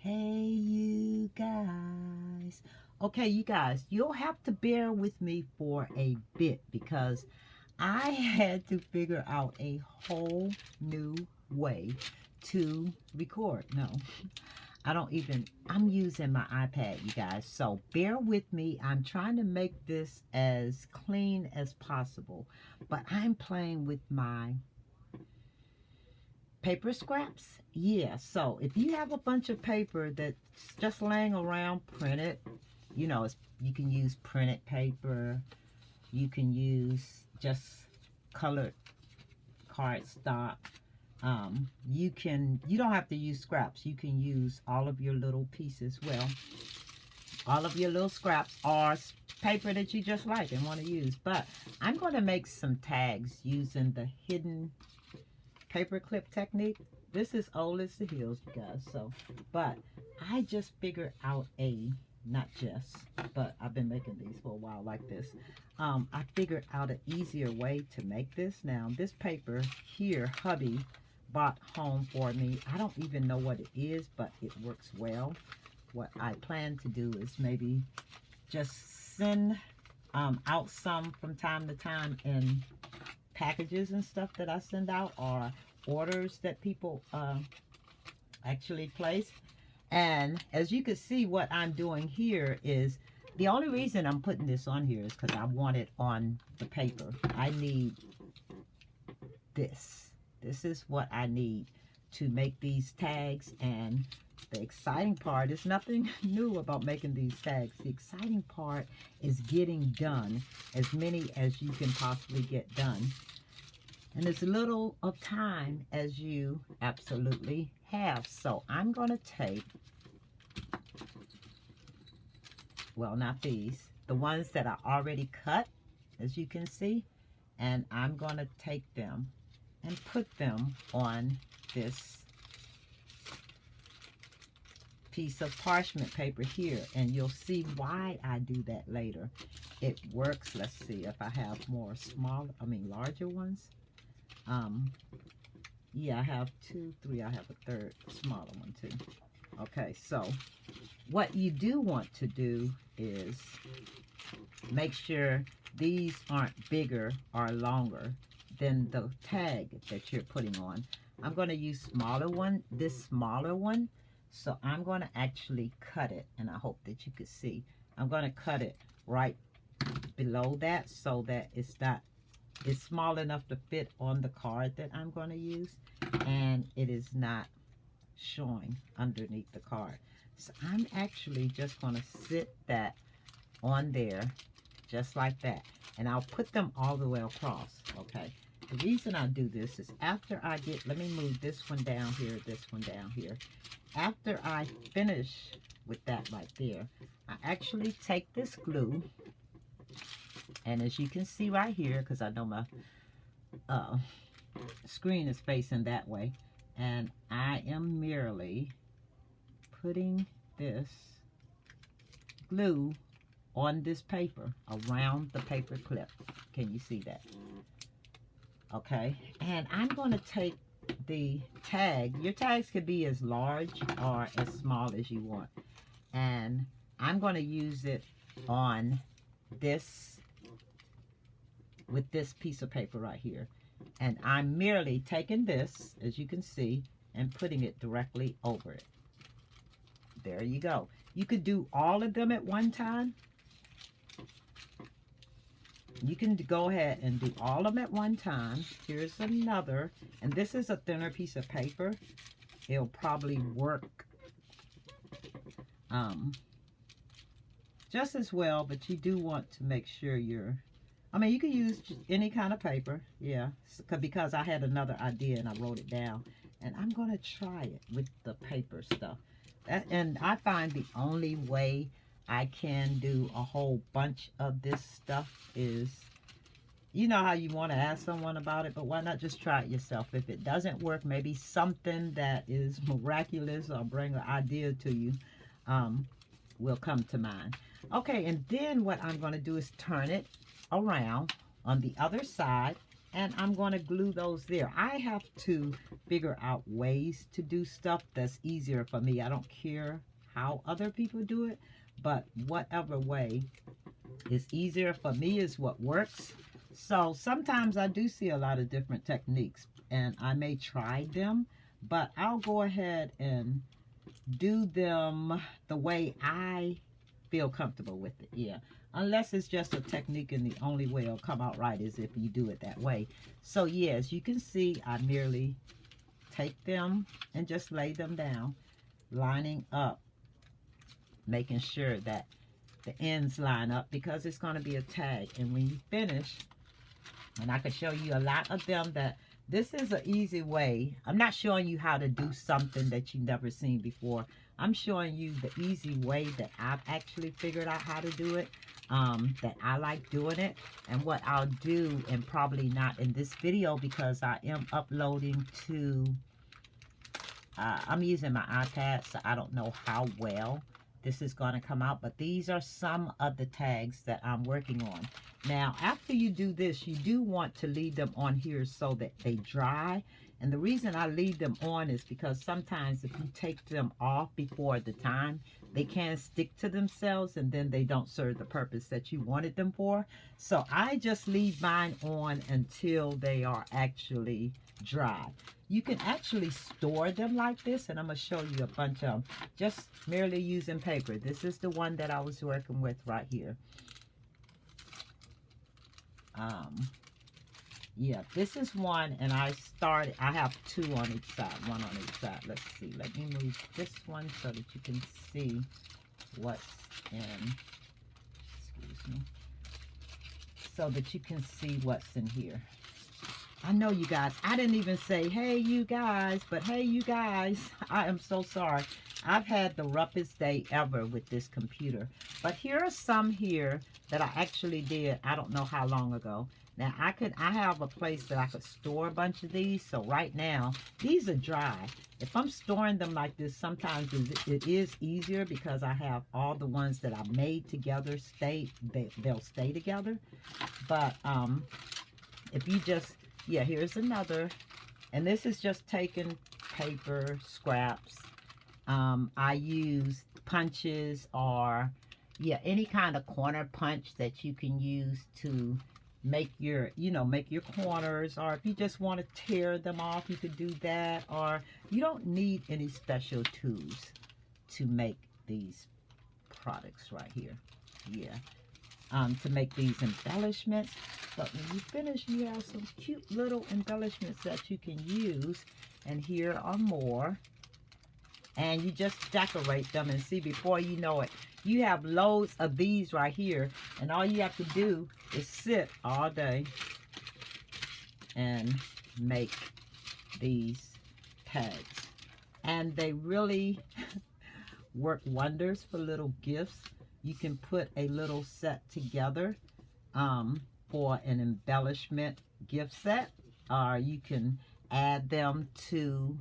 Hey, you guys. Okay, you guys, you'll have to bear with me for a bit because I had to figure out a whole new way to record. No, I don't even, I'm using my iPad, you guys. So bear with me. I'm trying to make this as clean as possible, but I'm playing with my paper scraps. Yeah, so if you have a bunch of paper that's just laying around, print it. You know, you can use printed paper. You can use just colored cardstock. You don't have to use scraps. You can use all of your little pieces. Well, all of your little scraps are paper that you just like and want to use. But I'm going to make some tags using the hidden paper clip technique. This is old as the hills, you guys. So, but I just figured out not just, but I've been making these for a while like this. I figured out an easier way to make this. Now, this paper here, hubby bought home for me. I don't even know what it is, but it works well. What I plan to do is maybe just send out some from time to time in packages and stuff that I send out, or orders that people actually place. And as you can see, what I'm doing here is, the only reason I'm putting this on here is because I want it on the paper. I need this. This is what I need to make these tags. And the exciting part is nothing new about making these tags. The exciting part is getting done as many as you can possibly get done. And as little of time as you absolutely have. So I'm going to take, well, not these, the ones that I already cut, as you can see, and I'm going to take them and put them on this piece of parchment paper here, and you'll see why I do that later. It works. Let's see if I have more larger ones. Yeah, I have 2, 3. I have a third smaller one too. Okay, so what you do want to do is make sure these aren't bigger or longer than the tag that you're putting on. I'm going to use this smaller one. So I'm going to actually cut it, and I hope that you can see. I'm going to cut it right below that so that it's small enough to fit on the card that I'm going to use, and it is not showing underneath the card. So I'm actually just going to sit that on there just like that, and I'll put them all the way across. Okay, the reason I do this is after I get, let me move this one down here, this one down here. After I finish with that right there, I actually take this glue, and as you can see right here, because I know my screen is facing that way, and I am merely putting this glue on this paper around the paper clip. Can you see that? Okay, and I'm going to take the tag. Your tags could be as large or as small as you want, and I'm going to use it on this, with this piece of paper right here, and I'm merely taking this, as you can see, and putting it directly over it. There you go. You could do all of them at one time. You can go ahead and do all of them at one time. Here's another, and this is a thinner piece of paper. It'll probably work just as well, but you do want to make sure you can use any kind of paper, yeah, because I had another idea and I wrote it down, and I'm going to try it with the paper stuff. And I find the only way I can do a whole bunch of this stuff is, you know how you want to ask someone about it, but why not just try it yourself? If it doesn't work, maybe something that is miraculous or bring an idea to you will come to mind. Okay, and then what I'm going to do is turn it around on the other side, and I'm going to glue those there. I have to figure out ways to do stuff that's easier for me. I don't care how other people do it, but whatever way is easier for me is what works. So sometimes I do see a lot of different techniques, and I may try them, but I'll go ahead and do them the way I feel comfortable with it. Yeah, unless it's just a technique and the only way it'll come out right is if you do it that way. So yes, you can see I merely take them and just lay them down, lining up, making sure that the ends line up, because it's going to be a tag. And when you finish, and I can show you a lot of them, that this is an easy way. I'm not showing you how to do something that you've never seen before. I'm showing you the easy way that I've actually figured out how to do it, that I like doing it. And what I'll do, and probably not in this video because I am uploading to, I'm using my iPad, so I don't know how well this is going to come out, but these are some of the tags that I'm working on. Now, after you do this, you do want to leave them on here so that they dry. And the reason I leave them on is because sometimes if you take them off before the time, they can stick to themselves and then they don't serve the purpose that you wanted them for. So I just leave mine on until they are actually dry. You can actually store them like this, and I'm going to show you a bunch of them, just merely using paper. This is the one that I was working with right here. Yeah, this is one, and I have two on each side, one on each side. Let's see, let me move this one so that you can see what's in, excuse me, so that you can see what's in here. I know you guys, I didn't even say, hey, you guys, but hey, you guys, I am so sorry. I've had the roughest day ever with this computer. But here are some here that I actually did, I don't know how long ago. Now, I have a place that I could store a bunch of these. So right now, these are dry. If I'm storing them like this, sometimes it is easier because I have all the ones that I made together, they'll stay together. But if you just, yeah, here's another. And this is just taking paper, scraps. I use punches or, yeah, any kind of corner punch that you can use to make your, make your corners. Or if you just want to tear them off, you could do that. Or you don't need any special tools to make these products right here. Yeah. To make these embellishments. But when you finish, you have some cute little embellishments that you can use. And here are more. And you just decorate them, and see, before you know it, you have loads of these right here. And all you have to do is sit all day and make these tags. And they really work wonders for little gifts. You can put a little set together for an embellishment gift set, or you can add them to,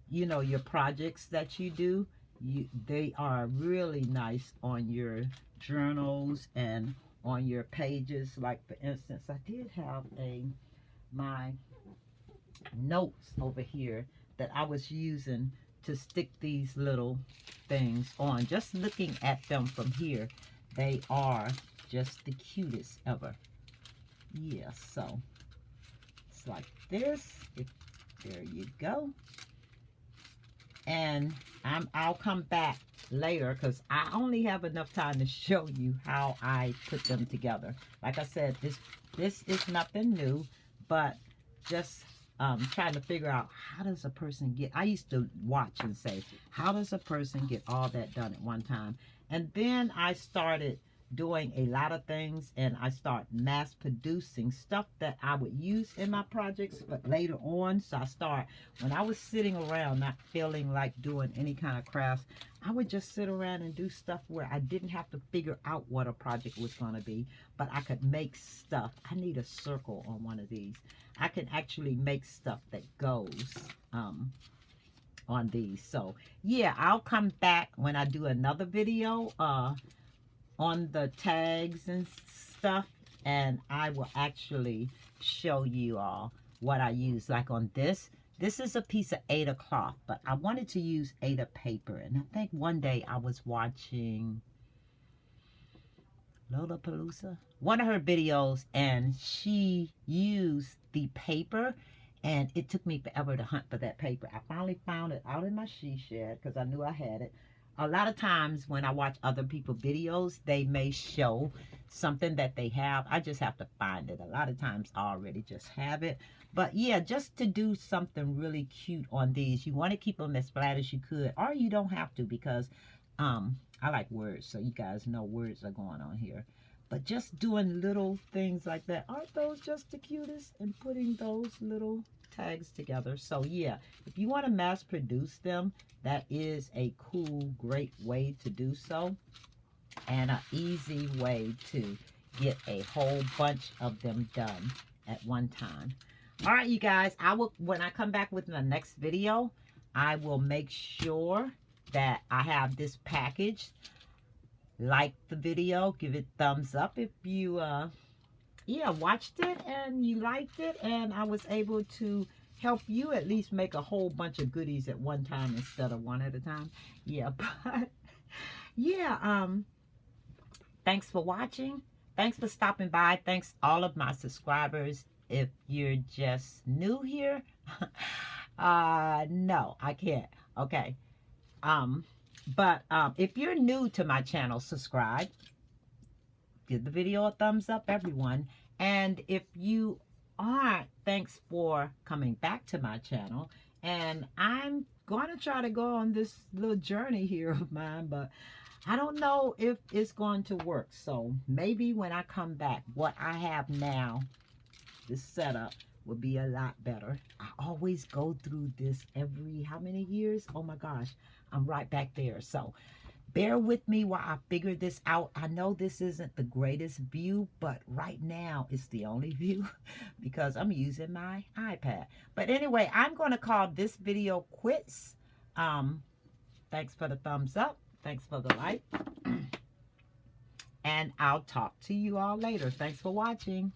your projects that you do. They are really nice on your journals and on your pages. Like, for instance, I did have my notes over here that I was using to stick these little things on. Just looking at them from here, they are just the cutest ever. Yeah, so it's like this. There you go. And I'll come back later because I only have enough time to show you how I put them together. Like I said, this is nothing new, but just trying to figure out, how does a person get, I used to watch and say, how does a person get all that done at one time? And then I started doing a lot of things, and I start mass producing stuff that I would use in my projects, but later on. So when I was sitting around not feeling like doing any kind of crafts, I would just sit around and do stuff where I didn't have to figure out what a project was going to be, but I could make stuff. I need a circle on one of these. I can actually make stuff that goes on these. So yeah, I'll come back when I do another video on the tags and stuff, and I will actually show you all what I use. Like on this is a piece of Ada cloth, but I wanted to use Ada paper. And I think one day I was watching Lollapalooza, one of her videos, and she used the paper, and it took me forever to hunt for that paper. I finally found it out in my she shed because I knew I had it. A lot of times when I watch other people's videos, they may show something that they have. I just have to find it. A lot of times I already just have it. But yeah, just to do something really cute on these, you want to keep them as flat as you could, or you don't have to, because I like words, so you guys know words are going on here. But just doing little things like that, aren't those just the cutest? And putting those little tags together. So yeah, if you want to mass produce them, that is a cool, great way to do so, and an easy way to get a whole bunch of them done at one time. All right, you guys, I will, when I come back with the next video, I will make sure that I have this package. Like the video, give it thumbs up if you yeah, watched it and you liked it, and I was able to help you at least make a whole bunch of goodies at one time instead of one at a time. Yeah, but yeah, thanks for watching. Thanks for stopping by. Thanks all of my subscribers. If you're just new here, no, I can't. Okay. But if you're new to my channel, subscribe. Give the video a thumbs up, everyone. And if you aren't, thanks for coming back to my channel. And I'm going to try to go on this little journey here of mine, but I don't know if it's going to work. So maybe when I come back, what I have now, this setup, will be a lot better. I always go through this every, how many years? Oh my gosh, I'm right back there. So bear with me while I figure this out. I know this isn't the greatest view, but right now it's the only view because I'm using my iPad. But anyway, I'm going to call this video quits. Thanks for the thumbs up. Thanks for the like. And I'll talk to you all later. Thanks for watching.